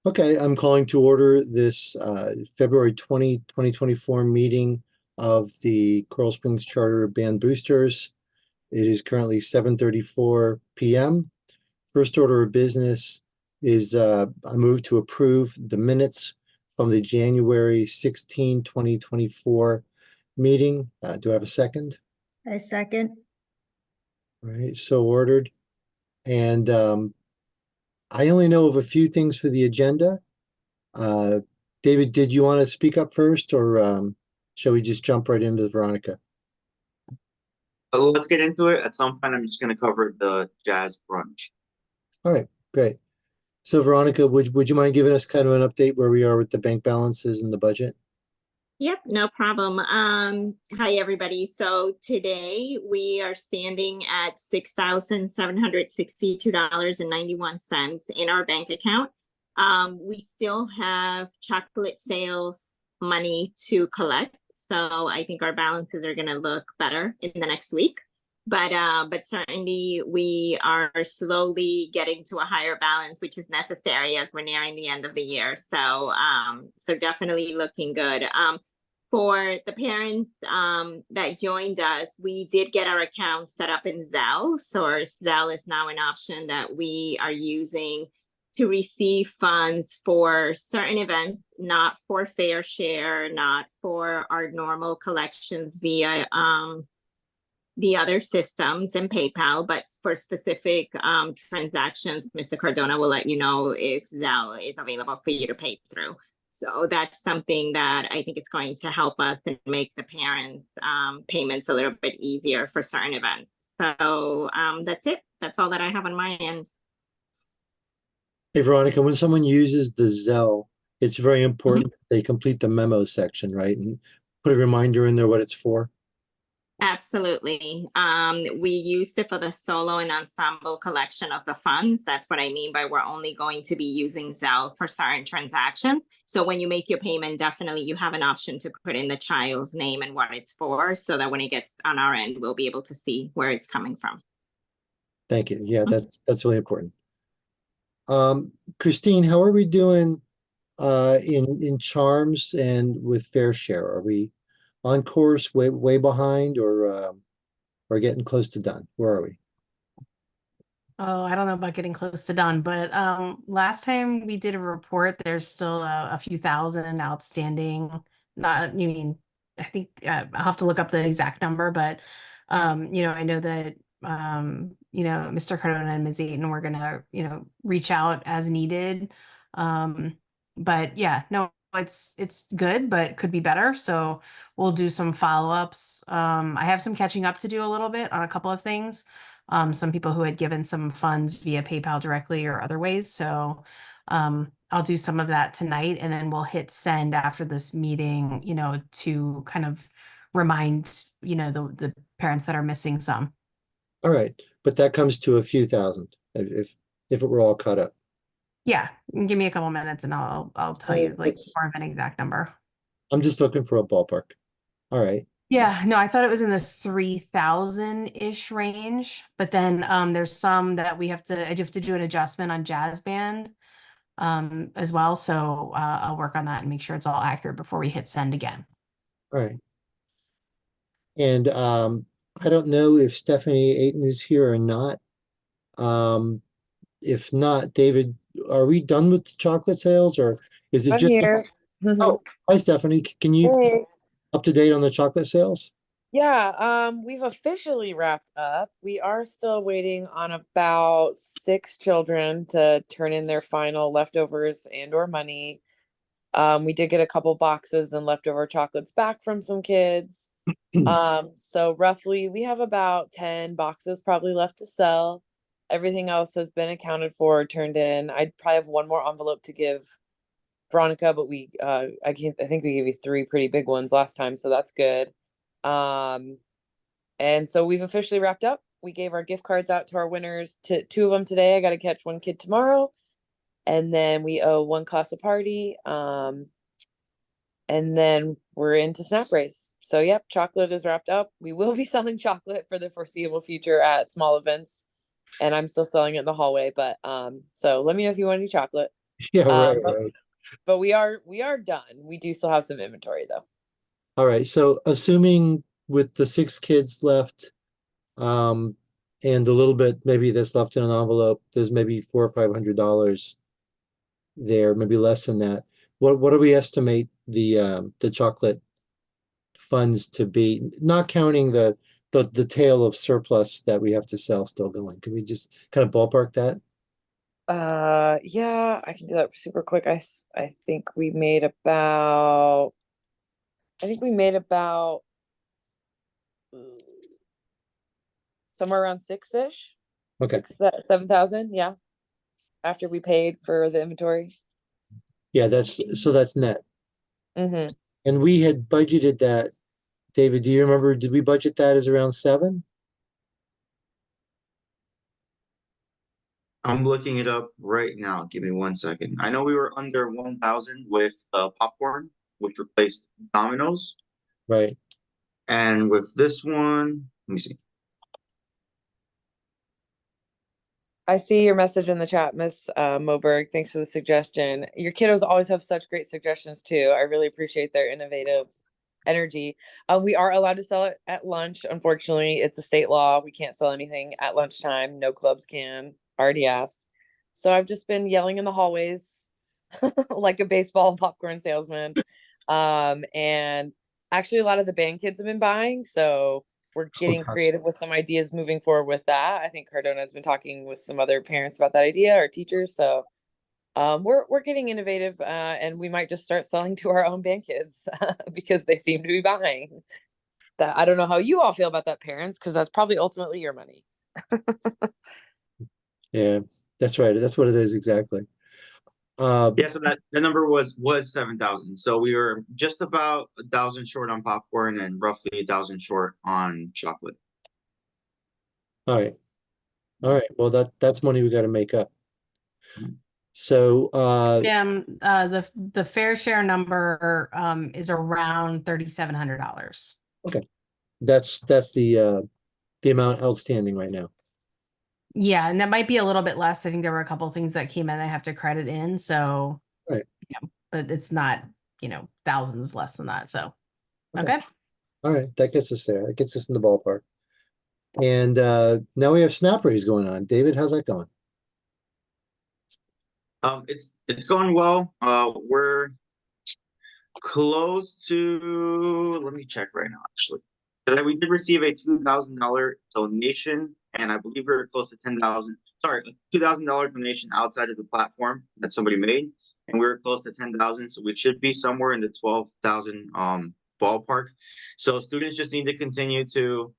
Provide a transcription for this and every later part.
Okay, I'm calling to order this February 2024 meeting of the Coral Springs Charter Band Boosters. It is currently 7:34 p.m. First order of business is I move to approve the minutes from the January 16, 2024 meeting. Do I have a second? I second. All right, so ordered. And I only know of a few things for the agenda. Uh, David, did you want to speak up first, or shall we just jump right into Veronica? Let's get into it. At some point, I'm just going to cover the jazz brunch. All right, great. So Veronica, would you mind giving us kind of an update where we are with the bank balances and the budget? Yep, no problem. Hi everybody. So today we are standing at $6,762.91 in our bank account. We still have chocolate sales money to collect, so I think our balances are going to look better in the next week. But certainly we are slowly getting to a higher balance, which is necessary as we're nearing the end of the year. So definitely looking good. For the parents that joined us, we did get our account set up in Zelle. So our Zelle is now an option that we are using to receive funds for certain events, not for Fair Share, not for our normal collections via the other systems and PayPal, but for specific transactions, Mr. Cardona will let you know if Zelle is available for you to pay through. So that's something that I think is going to help us and make the parents' payments a little bit easier for certain events. So that's it. That's all that I have on my end. Hey, Veronica, when someone uses the Zelle, it's very important that they complete the memo section, right? And put a reminder in there what it's for. Absolutely. We used it for the solo and ensemble collection of the funds. That's what I mean by we're only going to be using Zelle for certain transactions. So when you make your payment, definitely you have an option to put in the child's name and what it's for, so that when it gets on our end, we'll be able to see where it's coming from. Thank you. Yeah, that's really important. Christine, how are we doing in charms and with Fair Share? Are we on course, way behind, or getting close to done? Where are we? Oh, I don't know about getting close to done, but last time we did a report, there's still a few thousand outstanding. Not, you mean, I think I'll have to look up the exact number, but I know that Mr. Cardona and Ms. Ayton were gonna, reach out as needed. But yeah, no, it's good, but could be better. So we'll do some follow-ups. I have some catching up to do a little bit on a couple of things. Some people who had given some funds via PayPal directly or other ways. So I'll do some of that tonight, and then we'll hit send after this meeting, to kind of remind, the parents that are missing some. All right, but that comes to a few thousand if it were all caught up. Yeah, give me a couple minutes and I'll tell you like more of an exact number. I'm just looking for a ballpark. All right. Yeah, no, I thought it was in the 3,000-ish range, but then there's some that I have to do an adjustment on Jazz Band as well. So I'll work on that and make sure it's all accurate before we hit send again. All right. And I don't know if Stephanie Ayton is here or not. If not, David, are we done with the chocolate sales, or is it I'm just here. Oh, hi Stephanie. Can you Hey. up to date on the chocolate sales? Yeah, we've officially wrapped up. We are still waiting on about 6 children to turn in their final leftovers and or money. We did get a couple boxes and leftover chocolates back from some kids. So roughly we have about 10 boxes probably left to sell. Everything else has been accounted for, turned in. I'd probably have one more envelope to give Veronica, but I think we gave you 3 pretty big ones last time, so that's good. And so we've officially wrapped up. We gave our gift cards out to our winners, to 2 of them today. I got to catch 1 kid tomorrow, and then we owe 1 class a party. And then we're into Snap Race. So yep, chocolate is wrapped up. We will be selling chocolate for the foreseeable future at small events, and I'm still selling it in the hallway. But so let me know if you want any chocolate. Yeah, right, But, right. but we are done. We do still have some inventory though. All right, so assuming with the 6 kids left, and a little bit maybe that's left in an envelope, there's maybe $400 or $500 there, maybe less than that. What do we estimate the chocolate funds to be, not counting the tail of surplus that we have to sell still going? Can we just kind of ballpark that? Yeah, I can do that super quick. I think we made about mm, somewhere around six-ish, Okay, 7,000, yeah, after we paid for the inventory. yeah, that's net. Mm-hmm. And we had budgeted that, David, do you remember, did we budget that as around 7? I'm looking it up right now. Give me 1 second. I know we were under 1,000 with popcorn, which replaced Domino's. Right, And with this one, let me see. I see your message in the chat, Miss Moberg. Thanks for the suggestion. Your kiddos always have such great suggestions too. I really appreciate their innovative energy. We are allowed to sell it at lunch. Unfortunately, it's a state law. We can't sell anything at lunchtime. No clubs can. Already asked. So I've just been yelling in the hallways like a baseball popcorn salesman. And actually, a lot of the band kids have been buying. So we're getting gosh. creative with some ideas moving forward with that. I think Cardona has been talking with some other parents about that idea or teachers. So we're getting innovative, and we might just start selling to our own band kids because they seem to be buying. That I don't know how you all feel about that, parents, because that's probably ultimately your money. Yeah, that's right. That's what it is exactly. Yeah, so that the number was 7,000. So we were just about 1,000 short on popcorn and roughly 1,000 short on chocolate. All right. All right. Well, that's money we got to make up. Mhm. So, The fair share number is around $3,700. that's the amount outstanding right now. Yeah, and that might be a little bit less. I think there were a couple things that came in I have to credit in, so Right. yeah, but it's not, thousands less than that. So Okay. okay. All right, that gets us there. That gets us in the ballpark. And now we have Snap Raise going on. David, how's that going? It's going well. We're close to, let me check right now, actually. We did receive a $2,000 donation, and I believe we were close to 10,000. Sorry, $2,000 donation outside of the platform that somebody made, and we were close to 10,000. So we should be somewhere in the 12,000 ballpark. So students just need to continue to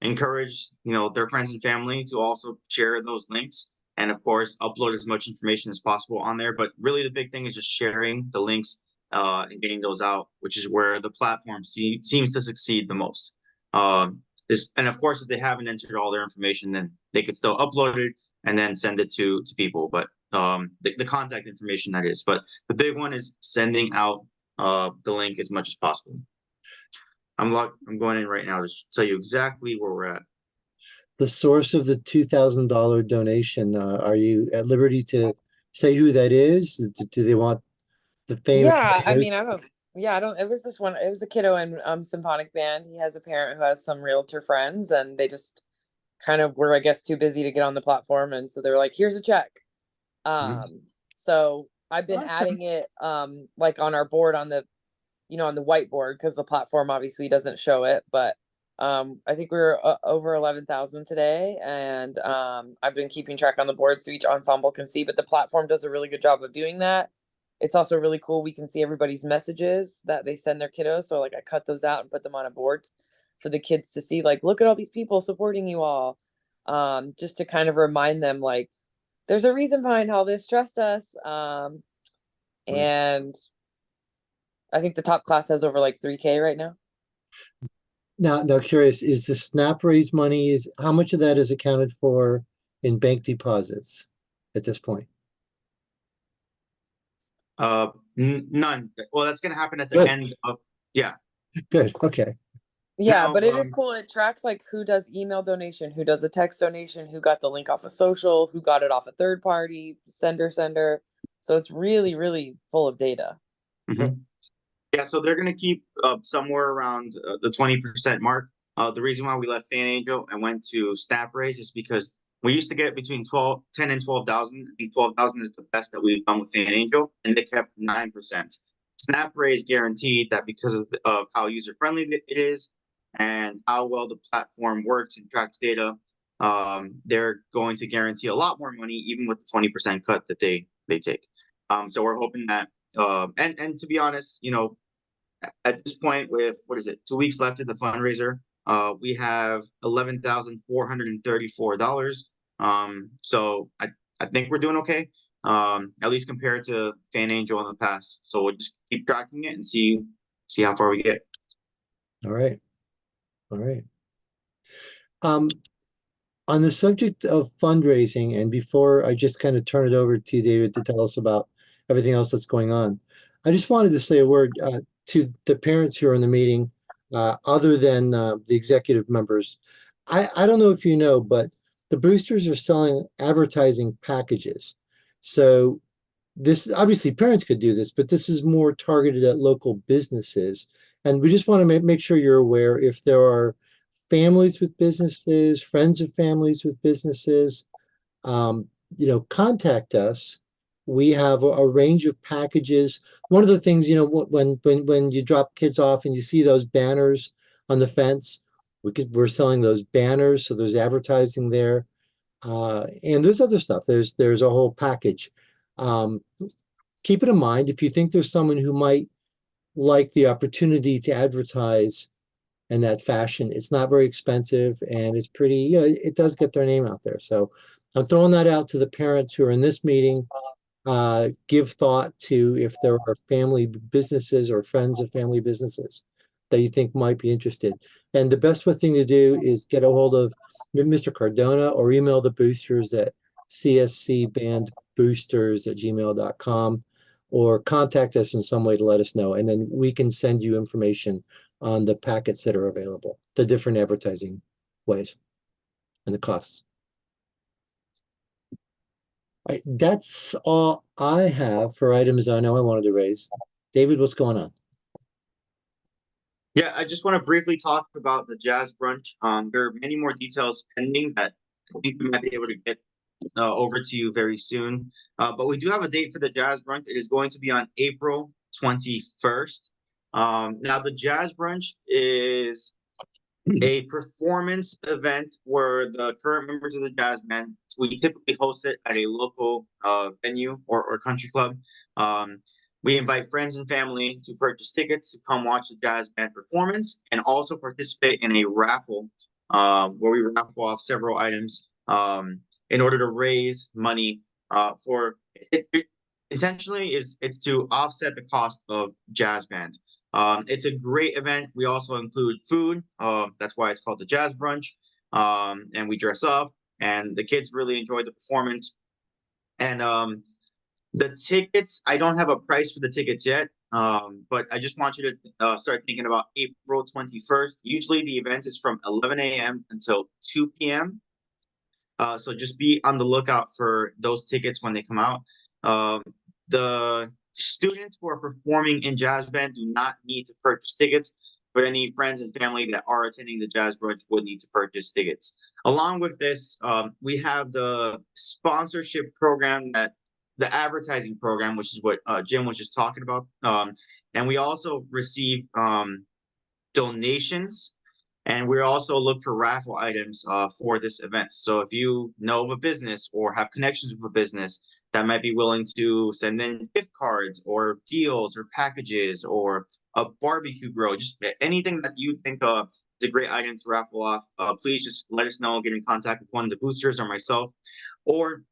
encourage their friends and family to also share those links, and of course upload as much information as possible on there. But really the big thing is just sharing the links and getting those out, which is where the platform seems to succeed the most. And of course, if they haven't entered all their information, then they could still upload it and then send it to people. But the contact information, that is. But the big one is sending out the link as much as possible. I'm going in right now to tell you exactly where we're at. The source of the $2,000 donation, are you at liberty to say who that is? Do they want the fame? Yeah, I mean, I don't. Yeah, I don't. It was this one. It was a kiddo in symphonic band. He has a parent who has some realtor friends, and they just kind of were, I guess, too busy to get on the platform, and so they were like, "Here's a check." So I've been adding it, like on our board on the, on the whiteboard, because the platform obviously doesn't show it, but I think we were over 11,000 today, and I've been keeping track on the board so each ensemble can see. But the platform does a really good job of doing that. It's also really cool. We can see everybody's messages that they send their kiddos. So like I cut those out and put them on a board for the kids to see, like, look at all these people supporting you all. Just to kind of remind them, like, there's a reason behind all this, trust us. And I think the top class has over like 3K right now. Now curious, is the Snap Raise money, how much of that is accounted for in bank deposits at this point? None. Well, that's going to happen at the Good. end of, yeah. Good, okay. Yeah, Now, but it is cool. It tracks like who does email donation, who does a text donation, who got the link off of social, who got it off a third party, sender. So it's really, really full of data. Mhm. Yeah, so they're gonna keep somewhere around the 20% mark. The reason why we left Fan Angel and went to SnapRaise is because we used to get between 10 and 12,000. I think 12,000 is the best that we've done with Fan Angel, and they kept 9%. SnapRaise guaranteed that because of how user friendly it is and how well the platform works and tracks data, they're going to guarantee a lot more money, even with the 20% cut that they take. So we're hoping that, and to be honest, you know, at this point, with what is it, 2 weeks left in the fundraiser, we have $11,434. So I think we're doing okay. At least compared to Fan Angel in the past. So we'll just keep tracking it and see how far we get. All right. All right. On the subject of fundraising, and before I just kind of turn it over to David to tell us about everything else that's going on, I just wanted to say a word to the parents who are in the meeting, other than the executive members. I don't know if you know, but the boosters are selling advertising packages. So this, obviously parents could do this, but this is more targeted at local businesses. And we just want to make sure you're aware if there are families with businesses, friends of families with businesses, contact us. We have a range of packages. One of the things, when you drop kids off and you see those banners on the fence, we're selling those banners, so there's advertising there. And there's other stuff. There's a whole package. Keep it in mind if you think there's someone who might like the opportunity to advertise in that fashion. It's not very expensive and it's pretty, it does get their name out there. So I'm throwing that out to the parents who are in this meeting. Give thought to if there are family businesses or friends of family businesses that you think might be interested. And the best thing to do is get a hold of Mr. Cardona or email the boosters at cscbandboosters@gmail.com, or contact us in some way to let us know. And then we can send you information on the packets that are available, the different advertising ways and the costs. That's all I have for items I know I wanted to raise. David, what's going on? Yeah, I just want to briefly talk about the Jazz Brunch. There are many more details pending that I think we might be able to get over to you very soon. But we do have a date for the Jazz Brunch. It is going to be on April 21st. Now, the Jazz Brunch is a performance event where the current members of the jazz band, we typically host it at a local venue or country club. We invite friends and family to purchase tickets to come watch the jazz band performance and also participate in a raffle where we raffle off several items in order to raise money for it. Intentionally it's to offset the cost of jazz band. It's a great event. We also include food. That's why it's called the Jazz Brunch. And we dress up, and the kids really enjoy the performance. And the tickets, I don't have a price for the tickets yet, but I just want you to start thinking about April 21st. Usually the event is from 11 a.m. until 2 p.m. So just be on the lookout for those tickets when they come out. The students who are performing in jazz band do not need to purchase tickets, but any friends and family that are attending the Jazz Brunch would need to purchase tickets. Along with this, we have the sponsorship program, the advertising program, which is what Jim was just talking about. And we also receive donations, and we also look for raffle items for this event. So if you know of a business or have connections with a business that might be willing to send in gift cards or deals or packages or a barbecue grill, just anything that you think of is a great item to raffle off, please just let us know. Get in contact with one of the boosters or myself. Or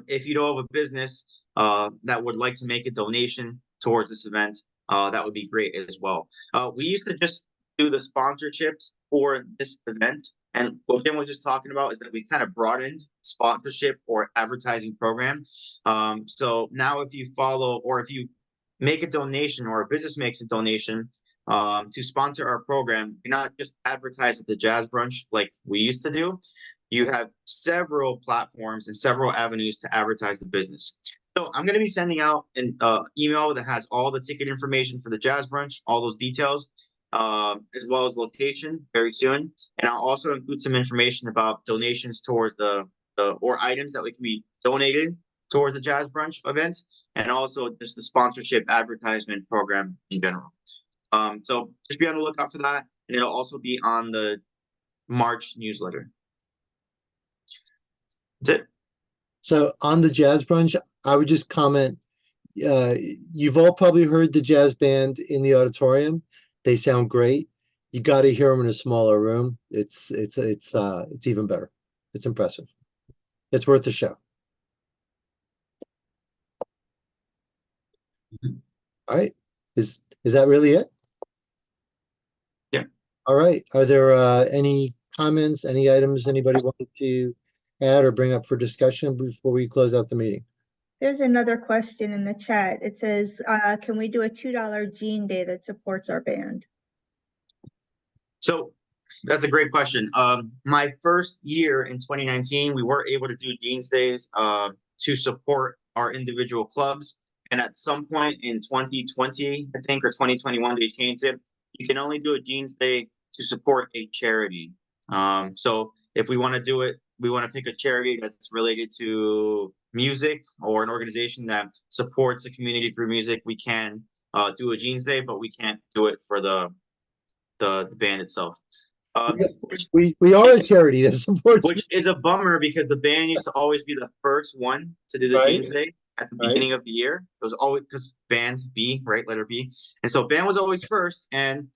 if you know of a business that would like to make a donation towards this event, that would be great as well. We used to just do the sponsorships for this event. And what Jim was just talking about is that we kind of broadened sponsorship or advertising program. So now if you follow, or if you make a donation, or a business makes a donation to sponsor our program, you're not just advertise at the Jazz Brunch like we used to do. You have several platforms and several avenues to advertise the business. So I'm gonna be sending out an email that has all the ticket information for the jazz brunch, all those details, as well as location very soon. And I'll also include some information about donations towards the or items that we can be donated towards the jazz brunch event, and also just the sponsorship advertisement program in general. So just be on the lookout for that, and it'll also be on the March newsletter. That's it. So on the jazz brunch, I would just comment, you've all probably heard the jazz band in the auditorium. They sound great. You got to hear them in a smaller room. It's even better. It's impressive. It's worth the show. All right. Is that really it? Yeah. All right. Are there any comments, any items anybody wanted to add or bring up for discussion before we close out the meeting? There's another question in the chat. It says, can we do a $2 Jean Day that supports our band? So that's a great question. My first year in 2019, we were able to do Jeans Days to support our individual clubs. And at some point in 2020, I think, or 2021, they changed it. You can only do a Jeans Day to support a charity. So if we want to do it, we want to pick a charity that's related to music or an organization that supports the community through music. We can do a Jeans Day, but we can't do it for the band itself. We are a charity that supports. Which is a bummer because the band used to always be the first one to do the Right. Jeans Day at the beginning of the year. It was always because band B, right, letter B, and so band was always first. And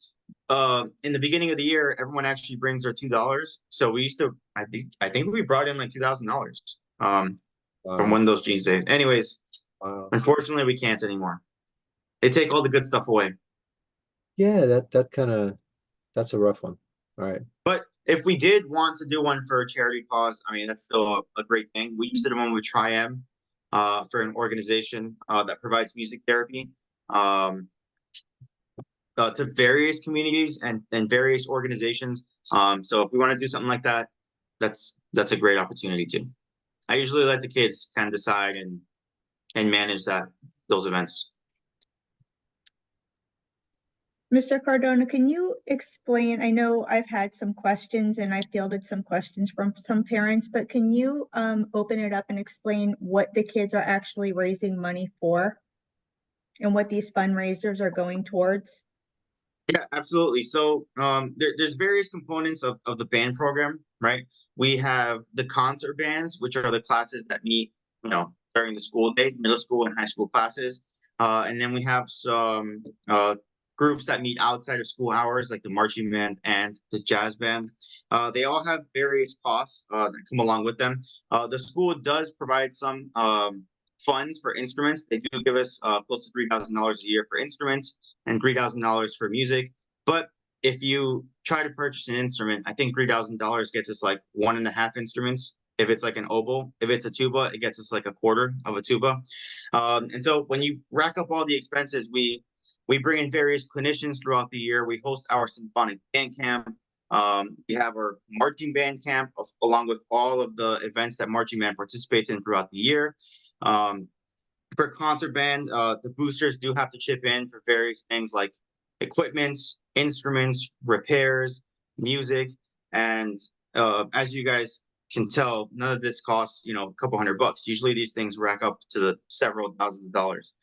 in the beginning of the year, everyone actually brings their $2. So we used to, I think we brought in like $2,000 from one of those Jeans Days. Anyways, unfortunately, we can't anymore. They take all the good stuff away. Yeah, that's a rough one. All right. But if we did want to do one for a charity cause, I mean, that's still a great thing. We used to do one with Tri-M for an organization that provides music therapy to various communities and various organizations. So if we want to do something like that, that's a great opportunity too. I usually let the kids kind of decide and manage those events. Mr. Cardona, can you explain, I know I've had some questions and I fielded some questions from some parents, but can you open it up and explain what the kids are actually raising money for and what these fundraisers are going towards? Yeah, absolutely. So there's various components of the band program, right? We have the concert bands, which are the classes that meet, during the school day, middle school and high school classes. And then we have some groups that meet outside of school hours, like the marching band and the jazz band. They all have various costs that come along with them. The school does provide some funds for instruments. They do give us close to $3,000 a year for instruments and $3,000 for music. But if you try to purchase an instrument, I think $3,000 gets us like 1.5 instruments. If it's like an oboe, if it's a tuba, it gets us like a quarter of a tuba. And so when you rack up all the expenses, we bring in various clinicians throughout the year. We host our symphonic band camp. We have our marching band camp along with all of the events that marching band participates in throughout the year. For concert band, the boosters do have to chip in for various things like equipment, instruments, repairs, music, and as you guys can tell, none of this costs a couple $100. Usually these things rack up to the several thousands of dollars.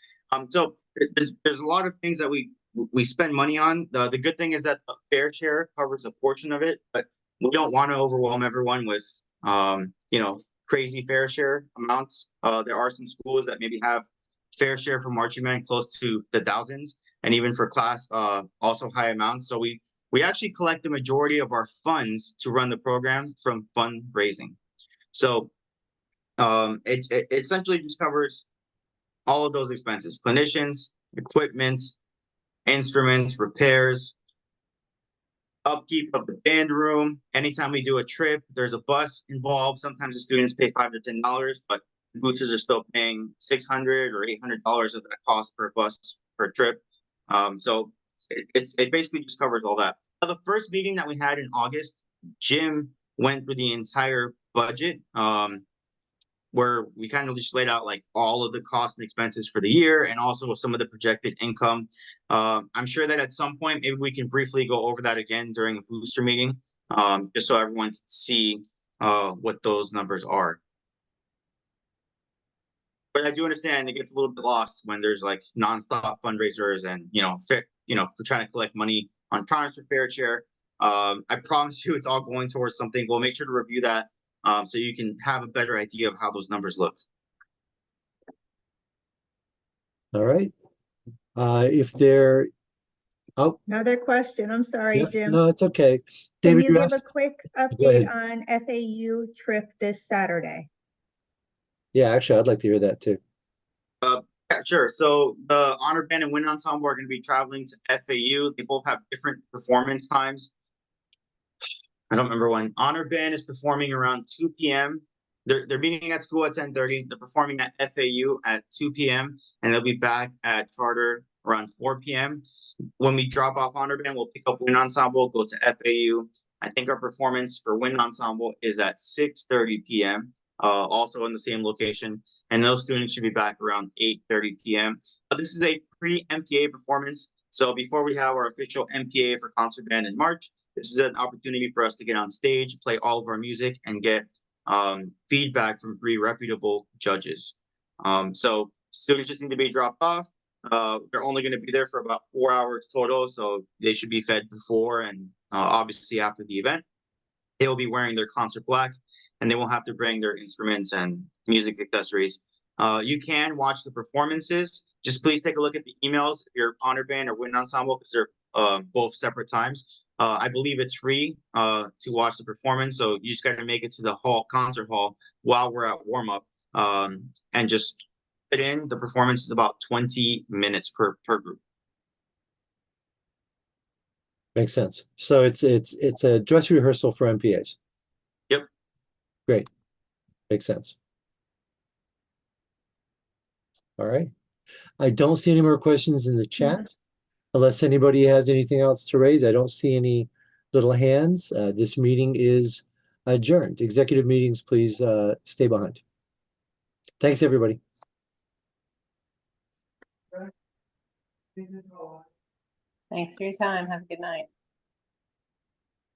So there's a lot of things that we spend money on. The good thing is that the fair share covers a portion of it, but we don't want to overwhelm everyone with crazy fair share amounts. There are some schools that maybe have fair share for marching band close to the thousands, and even for class also high amounts. So we actually collect the majority of our funds to run the program from fundraising. So it essentially just covers all of those expenses: clinicians, equipment, instruments, repairs, upkeep of the band room. Anytime we do a trip, there's a bus involved. Sometimes the students pay $5 to $10, but the boosters are still paying $600 or $800 of that cost per bus per trip. So it basically just covers all that. Now, the first meeting that we had in August, Jim went through the entire budget. where we kind of just laid out like all of the costs and expenses for the year and also some of the projected income. I'm sure that at some point, maybe we can briefly go over that again during a booster meeting, just so everyone can see what those numbers are. But I do understand it gets a little bit lost when there's like nonstop fundraisers and, we're trying to collect money on times for Fair Share. I promise you it's all going towards something. We'll make sure to review that so you can have a better idea of how those numbers look. All right. If there, oh, Another question. I'm sorry, yeah, Jim. no, it's okay. Can David, you you give a asked, quick ahead. update on FAU trip this Saturday? yeah, actually, I'd like to hear that too. Yeah, sure. So the Honor Band and Wind Ensemble are going to be traveling to FAU. They both have different performance times. I don't remember when. Honor Band is performing around 2 p.m. They're meeting at school at 10:30. They're performing at FAU at 2 p.m. and they'll be back at Charter around 4 p.m. When we drop off Honor Band, we'll pick up Wind Ensemble, go to FAU. I think our performance for Wind Ensemble is at 6:30 p.m. Also in the same location, and those students should be back around 8:30 p.m. This is a pre-MPA performance, so before we have our official MPA for concert band in March, this is an opportunity for us to get on stage, play all of our music, and get feedback from 3 reputable judges. So students just need to be dropped off. They're only going to be there for about 4 hours total, so they should be fed before and obviously after the event. They will be wearing their concert black, and they won't have to bring their instruments and music accessories. You can watch the performances. Just please take a look at the emails if you're Honor Band or Wind Ensemble, because they're both separate times. I believe it's free to watch the performance, so you just got to make it to the concert hall while we're at warm up, and just fit in. The performance is about 20 minutes per group. Makes sense. So it's a dress rehearsal for MPAs. Yep. Great. Makes sense. All right. I don't see any more questions in the chat. Unless anybody has anything else to raise, I don't see any little hands. This meeting is adjourned. Executive meetings, please stay behind. Thanks, everybody. Thanks for your time. Have a good night.